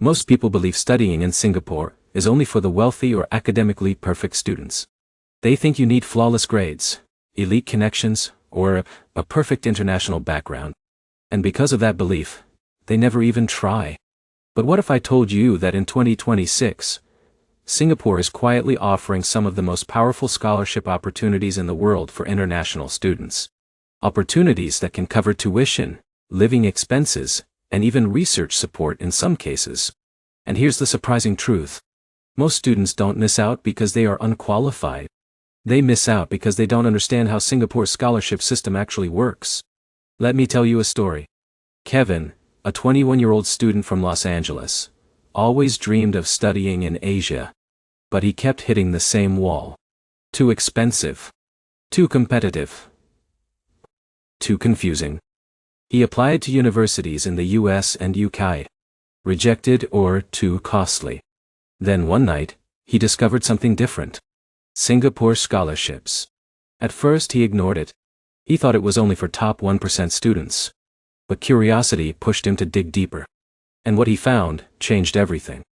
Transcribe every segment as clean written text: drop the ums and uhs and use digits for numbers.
Most people believe studying in Singapore is only for the wealthy or academically perfect students. They think you need flawless grades, elite connections, or a perfect international background. And because of that belief, they never even try. But what if I told you that in 2026, Singapore is quietly offering some of the most powerful scholarship opportunities in the world for international students? Opportunities that can cover tuition, living expenses, and even research support in some cases. And here's the surprising truth. Most students don't miss out because they are unqualified. They miss out because they don't understand how Singapore's scholarship system actually works. Let me tell you a story. Kevin, a 21-year-old student from Los Angeles, always dreamed of studying in Asia. But he kept hitting the same wall. Too expensive. Too competitive. Too confusing. He applied to universities in the US and UK. Rejected or too costly. Then one night, he discovered something different. Singapore scholarships. At first he ignored it. He thought it was only for top 1% students. But curiosity pushed him to dig deeper. And what he found changed everything.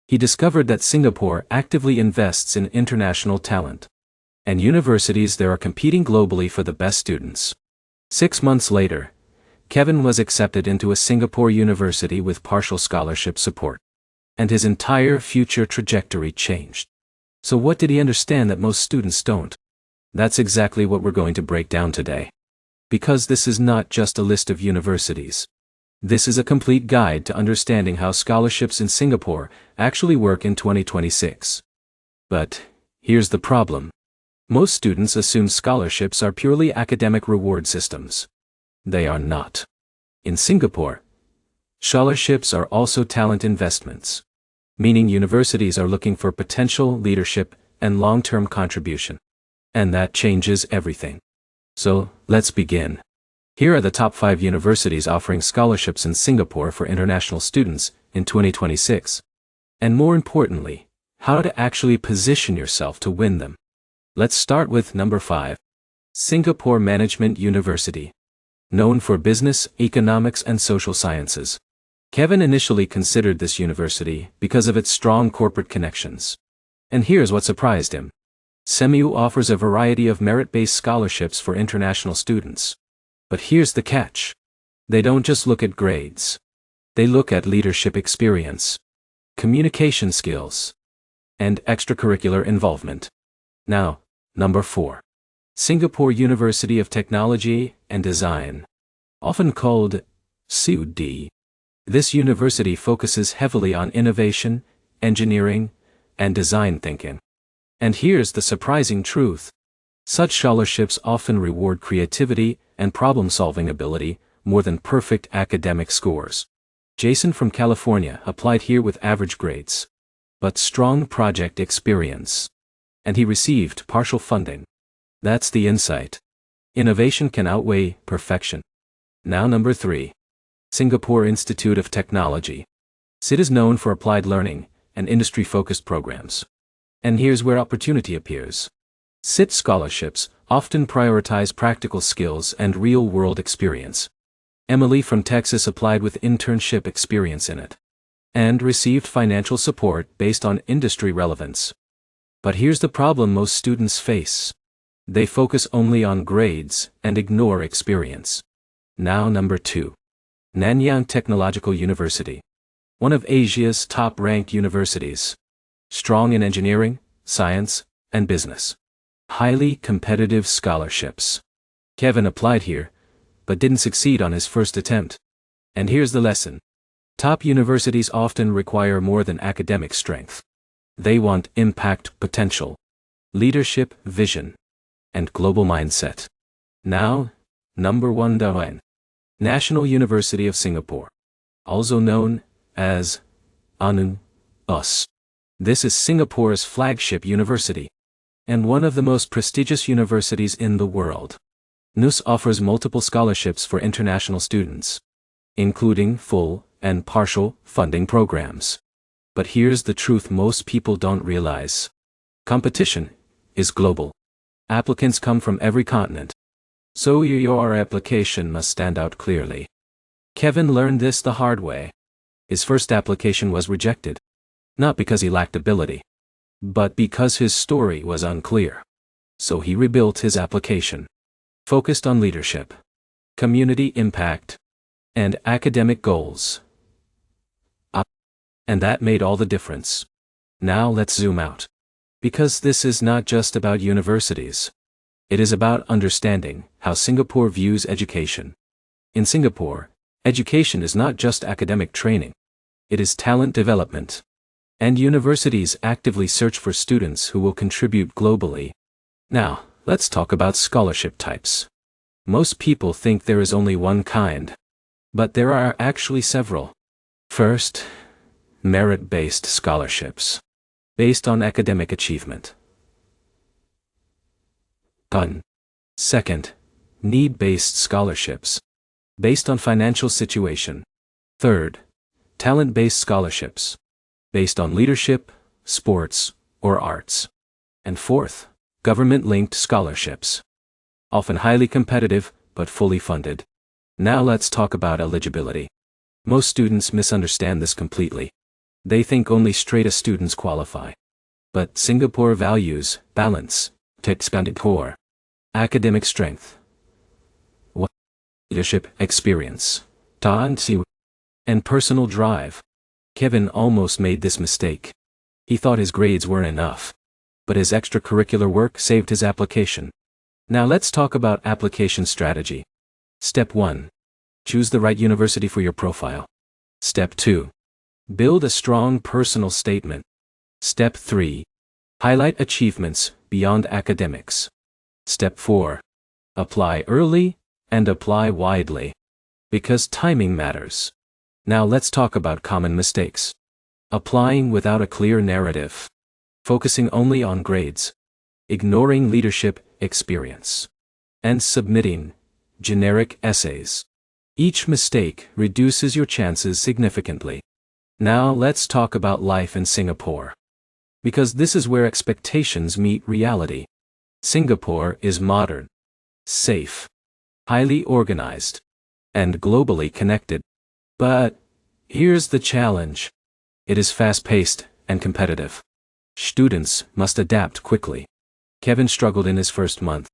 He discovered that Singapore actively invests in international talent. And universities there are competing globally for the best students. 6 months later, Kevin was accepted into a Singapore university with partial scholarship support. And his entire future trajectory changed. So what did he understand that most students don't? That's exactly what we're going to break down today. Because this is not just a list of universities. This is a complete guide to understanding how scholarships in Singapore actually work in 2026. But here's the problem. Most students assume scholarships are purely academic reward systems. They are not. In Singapore, scholarships are also talent investments, meaning universities are looking for potential leadership and long-term contribution. And that changes everything. So, let's begin. Here are the top 5 universities offering scholarships in Singapore for international students in 2026. And more importantly, how to actually position yourself to win them. Let's start with number 5. Singapore Management University. Known for business, economics, and social sciences. Kevin initially considered this university because of its strong corporate connections. And here's what surprised him. SMU offers a variety of merit-based scholarships for international students. But here's the catch. They don't just look at grades. They look at leadership experience, communication skills, and extracurricular involvement. Now, number 4. Singapore University of Technology and Design. Often called SUD. This university focuses heavily on innovation, engineering, and design thinking. And here's the surprising truth. Such scholarships often reward creativity and problem-solving ability more than perfect academic scores. Jason from California applied here with average grades, but strong project experience. And he received partial funding. That's the insight. Innovation can outweigh perfection. Now number 3. Singapore Institute of Technology. SIT is known for applied learning and industry-focused programs. And here's where opportunity appears. SIT scholarships often prioritize practical skills and real-world experience. Emily from Texas applied with internship experience in it. And received financial support based on industry relevance. But here's the problem most students face. They focus only on grades and ignore experience. Now number 2. Nanyang Technological University. One of Asia's top-ranked universities. Strong in engineering, science, and business. Highly competitive scholarships. Kevin applied here, but didn't succeed on his first attempt. And here's the lesson. Top universities often require more than academic strength. They want impact potential, leadership vision, and global mindset. Now, number 1. Doan. National University of Singapore. Also known as ANU-US. This is Singapore's flagship university. And one of the most prestigious universities in the world. NUS offers multiple scholarships for international students, including full and partial funding programs. But here's the truth most people don't realize. Competition is global. Applicants come from every continent. So your application must stand out clearly. Kevin learned this the hard way. His first application was rejected. Not because he lacked ability, but because his story was unclear. So he rebuilt his application, focused on leadership, community impact, and academic goals. And that made all the difference. Now let's zoom out. Because this is not just about universities. It is about understanding how Singapore views education. In Singapore, education is not just academic training. It is talent development. And universities actively search for students who will contribute globally. Now, let's talk about scholarship types. Most people think there is only one kind. But there are actually several. First, merit-based scholarships, based on academic achievement. Second, need-based scholarships, based on financial situation. Third, talent-based scholarships, based on leadership, sports, or arts. And fourth, government-linked scholarships, often highly competitive, but fully funded. Now let's talk about eligibility. Most students misunderstand this completely. They think only straight-A students qualify. But Singapore values balance, core, academic strength, leadership experience, and personal drive. Kevin almost made this mistake. He thought his grades weren't enough. But his extracurricular work saved his application. Now let's talk about application strategy. Step 1. Choose the right university for your profile. Step 2. Build a strong personal statement. Step 3. Highlight achievements beyond academics. Step 4. Apply early and apply widely. Because timing matters. Now let's talk about common mistakes. Applying without a clear narrative. Focusing only on grades. Ignoring leadership experience. And submitting generic essays. Each mistake reduces your chances significantly. Now let's talk about life in Singapore. Because this is where expectations meet reality. Singapore is modern, safe, highly organized, and globally connected. But here's the challenge. It is fast-paced and competitive. Students must adapt quickly. Kevin struggled in his first month.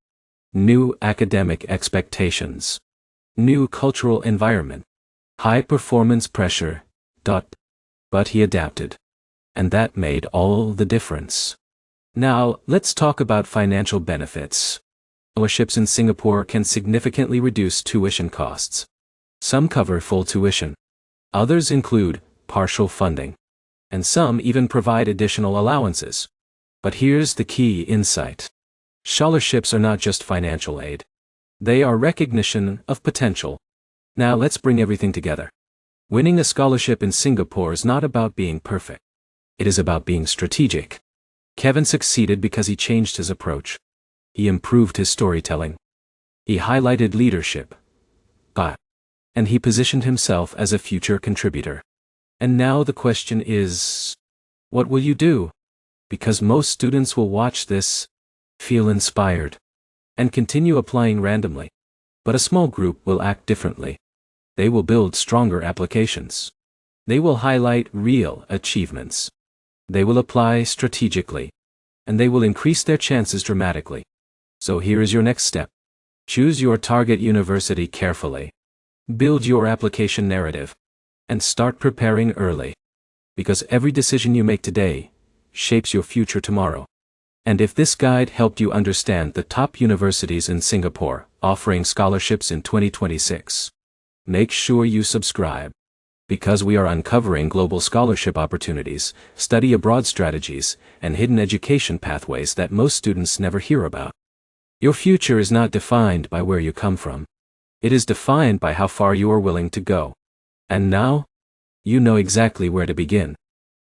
New academic expectations. New cultural environment. High performance pressure. But he adapted. And that made all the difference. Now, let's talk about financial benefits. Scholarships in Singapore can significantly reduce tuition costs. Some cover full tuition. Others include partial funding. And some even provide additional allowances. But here's the key insight. Scholarships are not just financial aid. They are recognition of potential. Now let's bring everything together. Winning a scholarship in Singapore is not about being perfect. It is about being strategic. Kevin succeeded because he changed his approach. He improved his storytelling. He highlighted leadership. And he positioned himself as a future contributor. And now the question is, what will you do? Because most students will watch this, feel inspired, and continue applying randomly. But a small group will act differently. They will build stronger applications. They will highlight real achievements. They will apply strategically. And they will increase their chances dramatically. So here is your next step. Choose your target university carefully. Build your application narrative. And start preparing early. Because every decision you make today shapes your future tomorrow. And if this guide helped you understand the top universities in Singapore offering scholarships in 2026, make sure you subscribe. Because we are uncovering global scholarship opportunities, study abroad strategies, and hidden education pathways that most students never hear about. Your future is not defined by where you come from. It is defined by how far you are willing to go. And now, you know exactly where to begin.